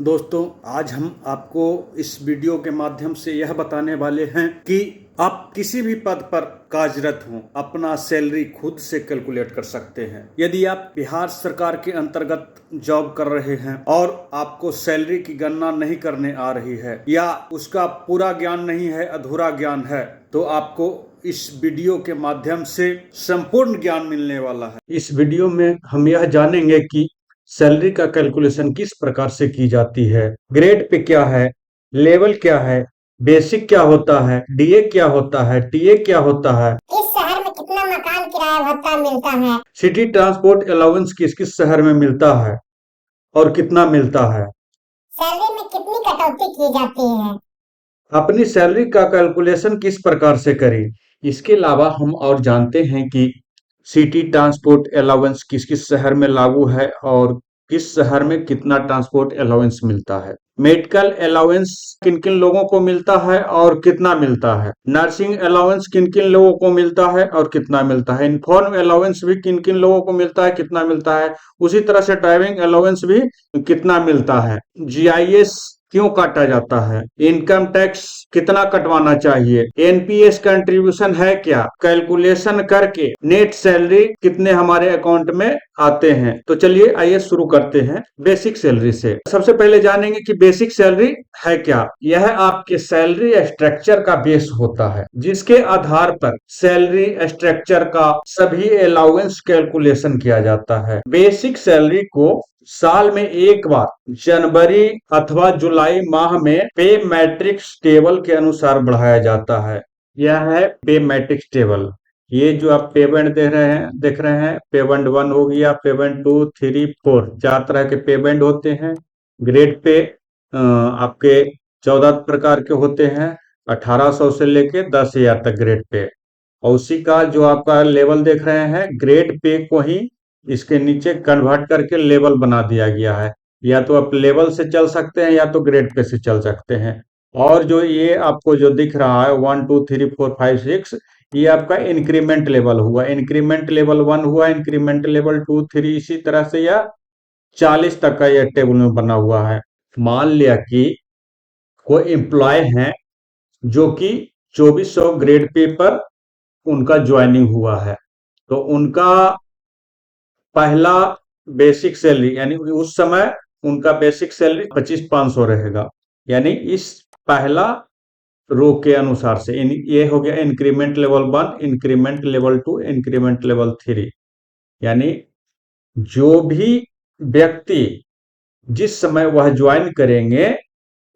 दोस्तों, आज हम आपको इस वीडियो के माध्यम से यह बताने वाले हैं कि आप किसी भी पद पर कार्यरत हों, अपना सैलरी खुद से कैलकुलेट कर सकते हैं। यदि आप बिहार सरकार के अंतर्गत जॉब कर रहे हैं और आपको सैलरी की गणना नहीं करने आ रही है या उसका पूरा ज्ञान नहीं है, अधूरा ज्ञान है, तो आपको इस वीडियो के माध्यम से संपूर्ण ज्ञान मिलने वाला है। इस वीडियो में हम यह जानेंगे कि सैलरी का कैलकुलेशन किस प्रकार से की जाती है, ग्रेड पे क्या है, लेवल क्या है, बेसिक क्या होता है, डीए क्या होता है, टीए क्या होता है, इस शहर में कितना मकान किराया भत्ता मिलता है, सिटी ट्रांसपोर्ट अलाउंस किस किस शहर में मिलता है और कितना मिलता है, सैलरी में कितनी कटौती की जाती है। अपनी सैलरी का कैलकुलेशन किस प्रकार से करें। इसके अलावा हम और जानते हैं कि सिटी ट्रांसपोर्ट अलाउंस किस किस शहर में लागू है और किस शहर में कितना ट्रांसपोर्ट अलाउंस मिलता है। मेडिकल अलाउंस किन किन लोगों को मिलता है और कितना मिलता है। नर्सिंग अलाउंस किन किन लोगों को मिलता है और कितना मिलता है। इन्फॉर्म अलाउंस भी किन किन लोगों को मिलता है, कितना मिलता है। उसी तरह से ड्राइविंग अलाउंस भी कितना मिलता है। जीआईएस क्यों काटा जाता है, इनकम टैक्स कितना कटवाना चाहिए, एनपीएस कंट्रीब्यूशन है क्या, कैलकुलेशन करके नेट सैलरी कितने हमारे अकाउंट में आते हैं। तो चलिए आइए शुरू करते हैं बेसिक सैलरी से। सबसे पहले जानेंगे कि बेसिक सैलरी है क्या। यह आपके सैलरी स्ट्रक्चर का बेस होता है, जिसके आधार पर सैलरी स्ट्रक्चर का सभी अलाउंस कैलकुलेशन किया जाता है। बेसिक सैलरी को साल में एक बार जनवरी अथवा जुलाई माह में पे मैट्रिक्स टेबल के अनुसार बढ़ाया जाता है। यह है पे मैट्रिक्स टेबल। ये जो आप पेमेंट देख रहे हैं, पेमेंट 1 हो गया, पेमेंट 2, 3, 4, 4 तरह के पेमेंट होते हैं। ग्रेड पे आपके 14 प्रकार के होते हैं, 1800 से लेके 10,000 तक ग्रेड पे। और उसी का जो आपका लेवल देख रहे हैं, ग्रेड पे को ही इसके नीचे कन्वर्ट करके लेवल बना दिया गया है। या तो आप लेवल से चल सकते हैं या तो ग्रेड पे से चल सकते हैं। और जो ये आपको जो दिख रहा है 1 2 3 4 5 6, ये आपका इंक्रीमेंट लेवल हुआ। इंक्रीमेंट लेवल 1 हुआ, इंक्रीमेंट लेवल 2 3, इसी तरह से यह 40 तक का यह टेबल में बना हुआ है। मान लिया कि कोई एम्प्लॉय है जो कि 2400 ग्रेड पे पर उनका ज्वाइनिंग हुआ है, तो उनका पहला बेसिक सैलरी यानी उस समय उनका बेसिक सैलरी 25,500 रहेगा। यानी इस पहला रो के अनुसार से ये हो गया increment level 1, increment level 2, increment level 3। यानी जो भी व्यक्ति जिस समय वह ज्वाइन करेंगे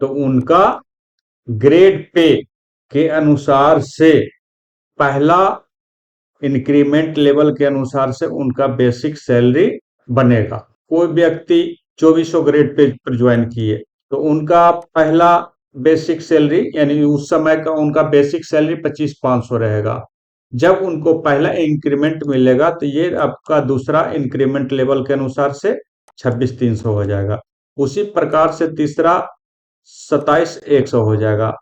तो उनका ग्रेड पे के अनुसार से पहला इंक्रीमेंट लेवल के अनुसार से उनका बेसिक सैलरी बनेगा। कोई व्यक्ति 2400 ग्रेड पे पर ज्वाइन किए तो उनका पहला बेसिक सैलरी यानी उस समय का उनका बेसिक सैलरी 25,500 रहेगा। जब उनको पहला इंक्रीमेंट मिलेगा तो ये आपका दूसरा इंक्रीमेंट लेवल के अनुसार से 26,300 हो जाएगा। उसी प्रकार से तीसरा 27,100 हो जाएगा,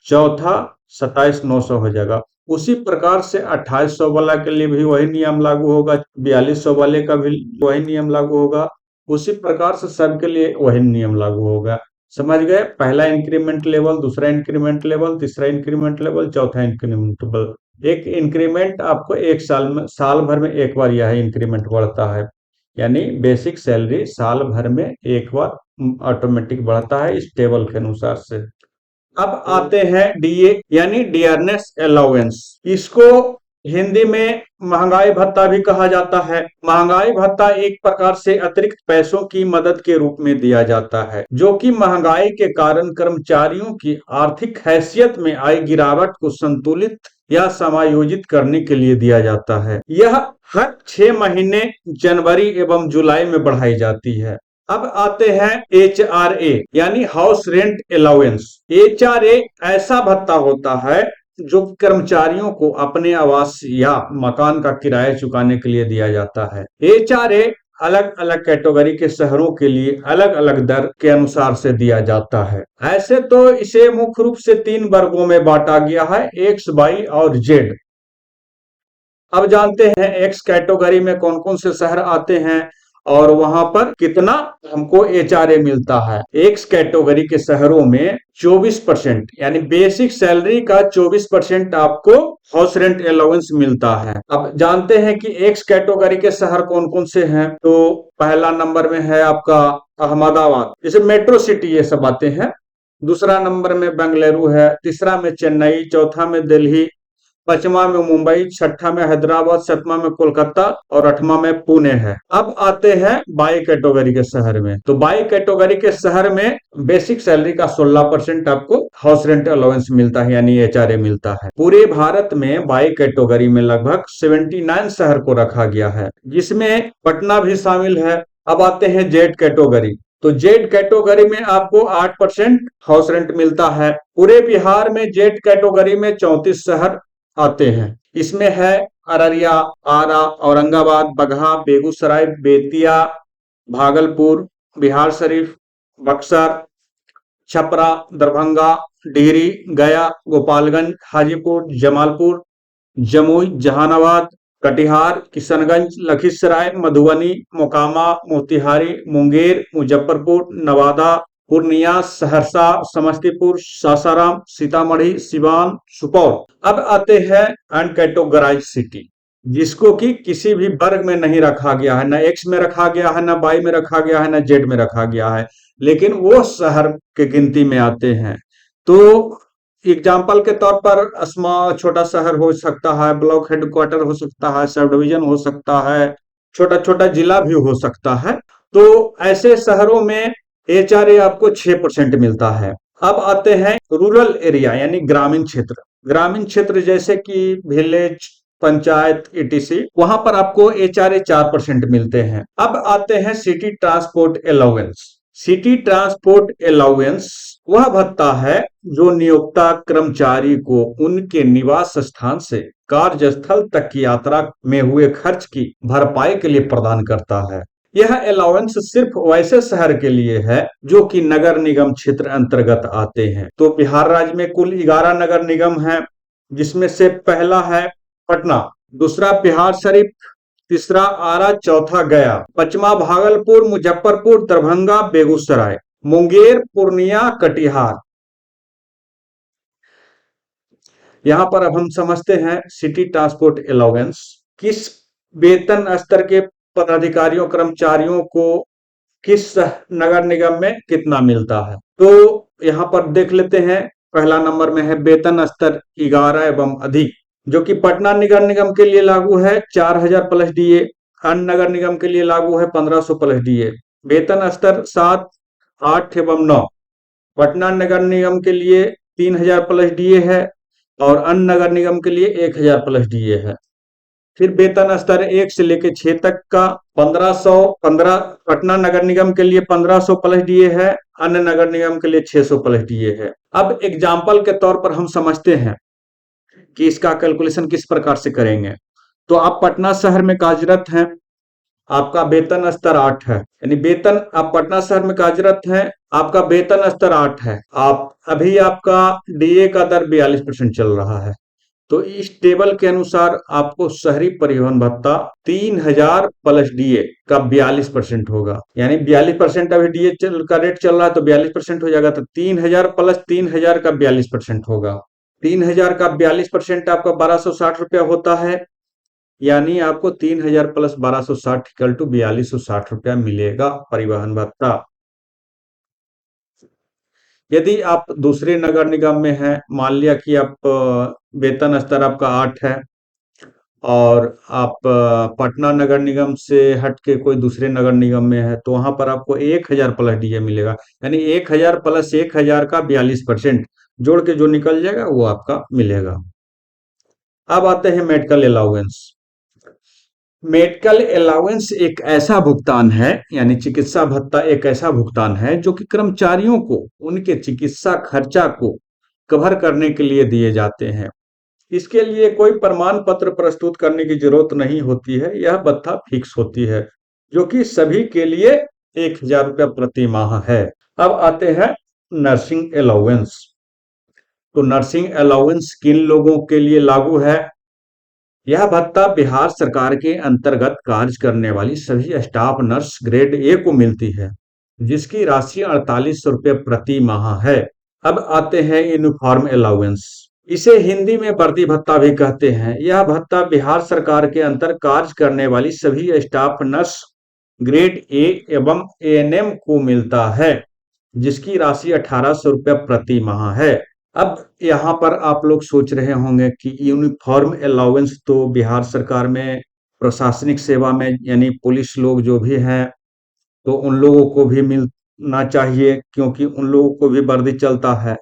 चौथा 27,900 हो जाएगा। उसी प्रकार से 2800 वाला के लिए भी वही नियम लागू होगा, 4200 वाले का भी वही नियम लागू होगा। उसी प्रकार से सबके लिए वही नियम लागू होगा। समझ गए, पहला इंक्रीमेंट लेवल, दूसरा इंक्रीमेंट लेवल, तीसरा इंक्रीमेंट लेवल, चौथा इंक्रीमेंट लेवल। एक इंक्रीमेंट आपको एक साल में, साल भर में एक बार यह इंक्रीमेंट बढ़ता है। यानी बेसिक सैलरी साल भर में एक बार ऑटोमेटिक बढ़ता है इस टेबल के अनुसार से। अब आते हैं डीए यानी डियरनेस अलाउंस। इसको हिंदी में महंगाई भत्ता भी कहा जाता है। महंगाई भत्ता एक प्रकार से अतिरिक्त पैसों की मदद के रूप में दिया जाता है, जो कि महंगाई के कारण कर्मचारियों की आर्थिक हैसियत में आई गिरावट को संतुलित या समायोजित करने के लिए दिया जाता है। यह हर 6 महीने जनवरी एवं जुलाई में बढ़ाई जाती है। अब आते हैं HRA यानी हाउस रेंट अलाउंस। HRA ऐसा भत्ता होता है जो कर्मचारियों को अपने आवास या मकान का किराया चुकाने के लिए दिया जाता है। HRA अलग अलग कैटेगरी के शहरों के लिए अलग अलग दर के अनुसार से दिया जाता है। ऐसे तो इसे मुख्य रूप से 3 वर्गों में बांटा गया है, X, Y और Z। अब जानते हैं एक्स कैटेगरी में कौन कौन से शहर आते हैं। और वहां पर कितना हमको एचआरए मिलता है। एक्स कैटेगरी के शहरों में 24% यानी बेसिक सैलरी का 24% आपको हाउस रेंट अलाउंस मिलता है। अब जानते हैं कि एक्स कैटेगरी के शहर कौन कौन से हैं। तो पहला नंबर में है आपका अहमदाबाद, जैसे मेट्रो सिटी ये सब आते हैं। दूसरा नंबर में बेंगलुरु है, तीसरा में चेन्नई, चौथा में दिल्ली, पांचवा में मुंबई, छठा में हैदराबाद, सातवां में कोलकाता और आठवां में पुणे है। अब आते हैं बाई कैटेगरी के शहर में। तो बाई कैटेगरी के शहर में बेसिक सैलरी का 16% आपको हाउस रेंट अलाउंस मिलता है, यानी एचआरए मिलता है। पूरे भारत में बाई कैटेगरी में लगभग 79 शहर को रखा गया है, जिसमें पटना भी शामिल है। अब आते हैं जेड कैटेगरी। तो जेड कैटेगरी में आपको 8% हाउस रेंट मिलता है। पूरे बिहार में जेड कैटेगरी में 34 शहर आते हैं। इसमें है अररिया, आरा, औरंगाबाद, बगहा, बेगूसराय, बेतिया, भागलपुर, बिहार शरीफ, बक्सर, छपरा, दरभंगा, डिहरी, गया, गोपालगंज, हाजीपुर, जमालपुर, जमुई, जहानाबाद, कटिहार, किशनगंज, लखीसराय, मधुबनी, मोकामा, मोतिहारी, मुंगेर, मुजफ्फरपुर, नवादा, पूर्णिया, सहरसा, समस्तीपुर, सासाराम, सीतामढ़ी, सिवान, सुपौल। अब आते हैं अनकैटेगराइज्ड सिटी, जिसको कि किसी भी वर्ग में नहीं रखा गया है, ना एक्स में रखा गया है, ना वाई में रखा गया है, ना जेड में रखा गया है, लेकिन वो शहर के गिनती में आते हैं। तो एग्जाम्पल के तौर पर छोटा शहर हो सकता है, ब्लॉक हेडक्वार्टर हो सकता है, सब डिवीजन हो सकता है, छोटा छोटा जिला भी हो सकता है। तो ऐसे शहरों में एचआरए आपको 6% मिलता है। अब आते हैं रूरल एरिया यानी ग्रामीण क्षेत्र। ग्रामीण क्षेत्र जैसे कि विलेज, पंचायत, ईटीसी, वहां पर आपको एचआरए 4% मिलते हैं। अब आते हैं city transport allowance. City transport allowance वह भत्ता है जो नियोक्ता कर्मचारी को उनके निवास स्थान से कार्यस्थल तक की यात्रा में हुए खर्च की भरपाई के लिए प्रदान करता है। यह अलाउंस सिर्फ वैसे शहर के लिए है जो कि नगर निगम क्षेत्र अंतर्गत आते हैं। तो बिहार राज्य में कुल 11 नगर निगम है, जिसमें से पहला है पटना, दूसरा बिहार शरीफ, तीसरा आरा, चौथा गया, पांचवा भागलपुर, मुजफ्फरपुर, दरभंगा, बेगूसराय, मुंगेर, पूर्णिया, कटिहार। यहां पर अब हम समझते हैं सिटी ट्रांसपोर्ट अलाउंस किस वेतन स्तर के पदाधिकारियों कर्मचारियों को किस नगर निगम में कितना मिलता है। तो यहां पर देख लेते हैं, पहला नंबर में है वेतन स्तर 11 एवं अधिक, जो कि पटना नगर निगम के लिए लागू है 4000 प्लस डीए, अन्य नगर निगम के लिए लागू है 1500 प्लस डीए। वेतन स्तर 7, 8 एवं 9 पटना नगर निगम के लिए 3000 प्लस डीए है और अन्य नगर निगम के लिए 1000 प्लस डीए है। फिर वेतन स्तर 1 से लेकर 6 तक का 1515 पटना नगर निगम के लिए 1500 प्लस डीए है, अन्य नगर निगम के लिए 600 प्लस डीए है। अब एग्जाम्पल के तौर पर हम समझते हैं कि इसका कैलकुलेशन किस प्रकार से करेंगे। तो आप पटना शहर में कार्यरत हैं, आपका वेतन स्तर 8 है, यानी वेतन आप पटना शहर में कार्यरत हैं, आपका वेतन स्तर 8 है। आप अभी आपका डीए का दर 42% चल रहा है। तो इस टेबल के अनुसार आपको शहरी परिवहन भत्ता 3000 प्लस डीए का 42% होगा, यानी 42% अभी डीए का रेट चल रहा है तो 42% हो जाएगा, तो 3000 प्लस 3000 का 42% होगा। 3000 का 42% आपका 1260 रुपया होता है, यानी आपको 3000 प्लस 1260 इक्वल टू 4260 रुपया मिलेगा परिवहन भत्ता। यदि आप दूसरे नगर निगम में हैं, मान लिया कि आप वेतन स्तर आपका 8 है और आप पटना नगर निगम से हट के कोई दूसरे नगर निगम में है, तो वहां पर आपको 1000 प्लस डीए मिलेगा, यानी 1000 प्लस 1000 का 42% जोड़ के जो निकल जाएगा वो आपका मिलेगा। अब आते हैं मेडिकल अलाउंस। मेडिकल अलाउंस एक ऐसा भुगतान है, यानी चिकित्सा भत्ता एक ऐसा भुगतान है जो कि कर्मचारियों को उनके चिकित्सा खर्चा को कवर करने के लिए दिए जाते हैं। इसके लिए कोई प्रमाण पत्र प्रस्तुत करने की जरूरत नहीं होती है, यह भत्ता फिक्स होती है, जो कि सभी के लिए 1000 रुपया प्रति माह है। अब आते हैं नर्सिंग अलाउंस। तो नर्सिंग अलाउंस किन लोगों के लिए लागू है। यह भत्ता बिहार सरकार के अंतर्गत कार्य करने वाली सभी स्टाफ नर्स ग्रेड ए को मिलती है, जिसकी राशि 4800 रुपये प्रति माह है। अब आते हैं यूनिफॉर्म अलाउंस। इसे हिंदी में वर्दी भत्ता भी कहते हैं। यह भत्ता बिहार सरकार के अंतर कार्य करने वाली सभी स्टाफ नर्स ग्रेड ए एवं एएनएम को मिलता है, जिसकी राशि 1800 रुपये प्रति माह है। अब यहाँ पर आप लोग सोच रहे होंगे कि यूनिफॉर्म अलाउंस तो बिहार सरकार में प्रशासनिक सेवा में यानी पुलिस लोग जो भी हैं तो उन लोगों को भी मिलना चाहिए, क्योंकि उन लोगों को भी वर्दी चलता है।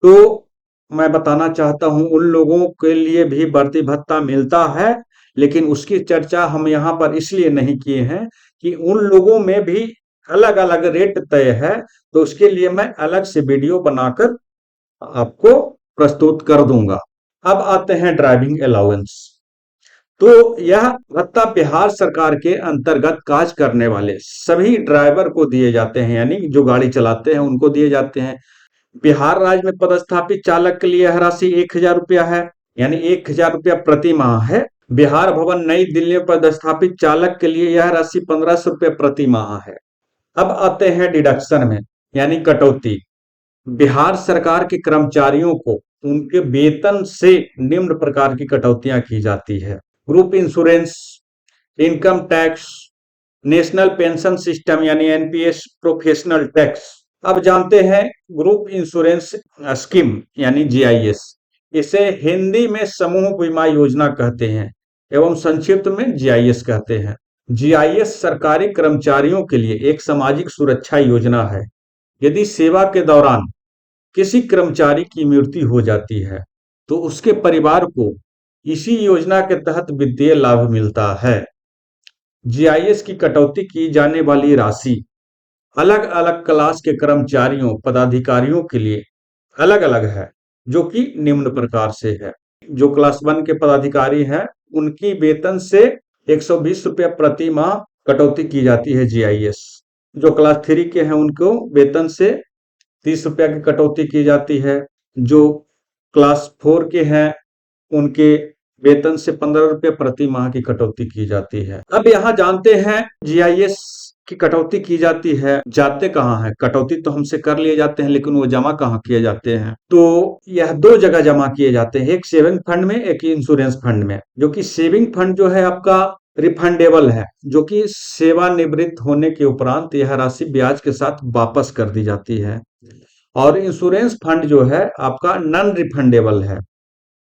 तो मैं बताना चाहता हूं उन लोगों के लिए भी वर्दी भत्ता मिलता है, लेकिन उसकी चर्चा हम यहाँ पर इसलिए नहीं किए हैं कि उन लोगों में भी अलग अलग रेट तय है, तो उसके लिए मैं अलग से वीडियो बनाकर आपको प्रस्तुत कर दूंगा। अब आते हैं ड्राइविंग अलाउंस। तो यह भत्ता बिहार सरकार के अंतर्गत कार्य करने वाले सभी ड्राइवर को दिए जाते हैं, यानी जो गाड़ी चलाते हैं उनको दिए जाते हैं। बिहार राज्य में पदस्थापित चालक के लिए यह राशि 1000 रुपया है, यानी 1000 रुपया प्रति माह है। बिहार भवन नई दिल्ली में पदस्थापित चालक के लिए यह राशि 1500 रुपये प्रति माह है। अब आते हैं डिडक्शन में, यानी कटौती। बिहार सरकार के कर्मचारियों को उनके वेतन से निम्न प्रकार की कटौतियां की जाती है। Group insurance, income tax, national pension system यानी एनपीएस, प्रोफेशनल टैक्स। अब जानते हैं ग्रुप इंश्योरेंस स्कीम यानी जीआईएस। इसे हिंदी में समूह बीमा योजना कहते हैं एवं संक्षिप्त में जीआईएस कहते हैं। जीआईएस सरकारी कर्मचारियों के लिए एक सामाजिक सुरक्षा योजना है। यदि सेवा के दौरान किसी कर्मचारी की मृत्यु हो जाती है तो उसके परिवार को इसी योजना के तहत वित्तीय लाभ मिलता है। जीआईएस की कटौती की जाने वाली राशि अलग अलग क्लास के कर्मचारियों पदाधिकारियों के लिए अलग अलग है, जो कि निम्न प्रकार से है। जो क्लास 1 के पदाधिकारी हैं उनकी वेतन से 120 रुपये प्रति माह कटौती की जाती है जीआईएस। जो क्लास 3 के हैं उनको वेतन से 30 रुपया की कटौती की जाती है। जो क्लास 4 के हैं उनके वेतन से 15 रुपये प्रति माह की कटौती की जाती है। अब यहाँ जानते हैं जीआईएस की कटौती की जाती है, जाते कहाँ हैं? कटौती तो हमसे कर लिए जाते हैं, लेकिन वो जमा कहाँ किए जाते हैं? तो यह 2 जगह जमा किए जाते हैं, एक सेविंग फंड में, एक इंश्योरेंस फंड में। जो कि सेविंग फंड जो है आपका रिफंडेबल है, जो कि सेवानिवृत्त होने के उपरांत यह राशि ब्याज के साथ वापस कर दी जाती है। और इंश्योरेंस फंड जो है आपका नॉन रिफंडेबल है,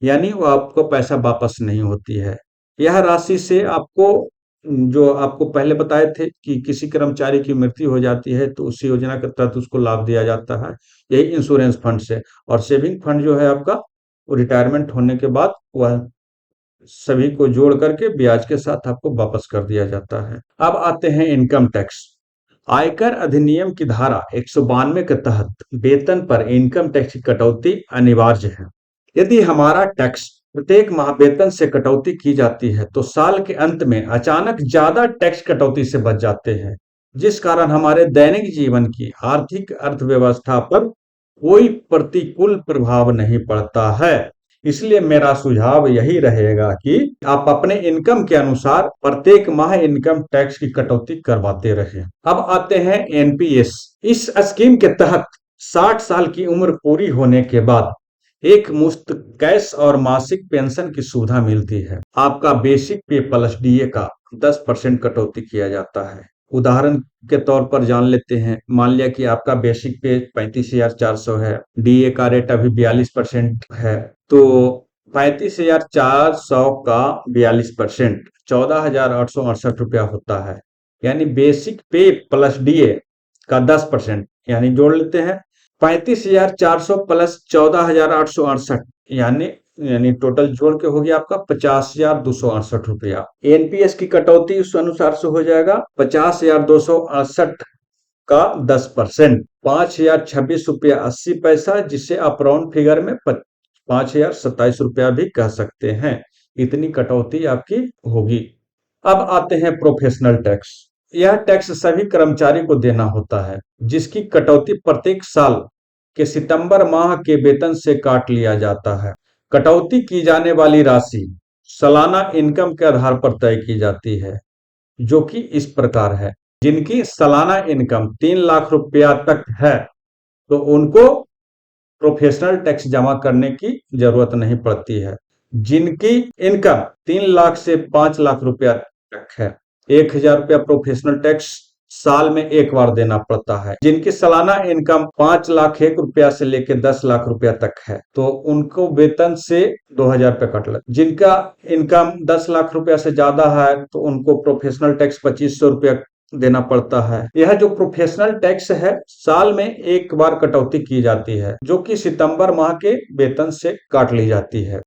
यानी वो आपको पैसा वापस नहीं होती है। यह राशि से आपको जो आपको पहले बताए थे कि किसी कर्मचारी की मृत्यु हो जाती है तो उस योजना के तहत उसको लाभ दिया जाता है, यही इंश्योरेंस फंड से। और सेविंग फंड जो है आपका वो रिटायरमेंट होने के बाद वह सभी को जोड़ करके ब्याज के साथ आपको वापस कर दिया जाता है। अब आते हैं इनकम टैक्स। आयकर अधिनियम की धारा 192 के तहत वेतन पर इनकम टैक्स की कटौती अनिवार्य है। यदि हमारा टैक्स प्रत्येक माह वेतन से कटौती की जाती है तो साल के अंत में अचानक ज्यादा टैक्स कटौती से बच जाते हैं, जिस कारण हमारे दैनिक जीवन की आर्थिक अर्थव्यवस्था पर कोई प्रतिकूल प्रभाव नहीं पड़ता है। इसलिए मेरा सुझाव यही रहेगा कि आप अपने इनकम के अनुसार प्रत्येक माह इनकम टैक्स की कटौती करवाते रहें। अब आते हैं एनपीएस। इस स्कीम के तहत 60 साल की उम्र पूरी होने के बाद एक मुश्त कैश और मासिक पेंशन की सुविधा मिलती है। आपका बेसिक पे प्लस डीए का 10% कटौती किया जाता है। उदाहरण के तौर पर जान लेते हैं, मान लिया कि आपका बेसिक पे 35,400 है, डीए का रेट अभी 42% है, तो 35,400 का 42% 14,868 रुपया होता है। यानी बेसिक पे प्लस डीए का 10% यानी जोड़ लेते हैं 35,400 प्लस 14,868 यानी टोटल जोड़ के हो गया आपका 50,268 रुपया। एनपीएस की कटौती उस अनुसार से हो जाएगा 50,268 का 10% 5,026 रुपया 80 पैसा, जिसे आप राउंड फिगर में 5,027 रुपया भी कह सकते हैं। इतनी कटौती आपकी होगी। अब आते हैं प्रोफेशनल टैक्स। यह टैक्स सभी कर्मचारी को देना होता है, जिसकी कटौती प्रत्येक साल के सितंबर माह के वेतन से काट लिया जाता है। कटौती की जाने वाली राशि सालाना इनकम के आधार पर तय की जाती है, जो कि इस प्रकार है। जिनकी सालाना इनकम 3 लाख रुपया तक है, तो उनको प्रोफेशनल टैक्स जमा करने की जरूरत नहीं पड़ती है। जिनकी इनकम 3 लाख से 5 लाख रुपया तक है, 1,000 रुपया प्रोफेशनल टैक्स साल में एक बार देना पड़ता है। जिनकी सालाना इनकम 5 लाख 1 रुपया से लेकर 10 लाख रुपया तक है, तो उनको वेतन से 2,000 रुपया कट लगता है। जिनका इनकम 10 लाख रुपया से ज्यादा है, तो उनको प्रोफेशनल टैक्स 2,500 रुपया देना पड़ता है। यह जो प्रोफेशनल टैक्स है, साल में एक बार कटौती की जाती है, जो कि सितंबर माह के वेतन से काट ली जाती है।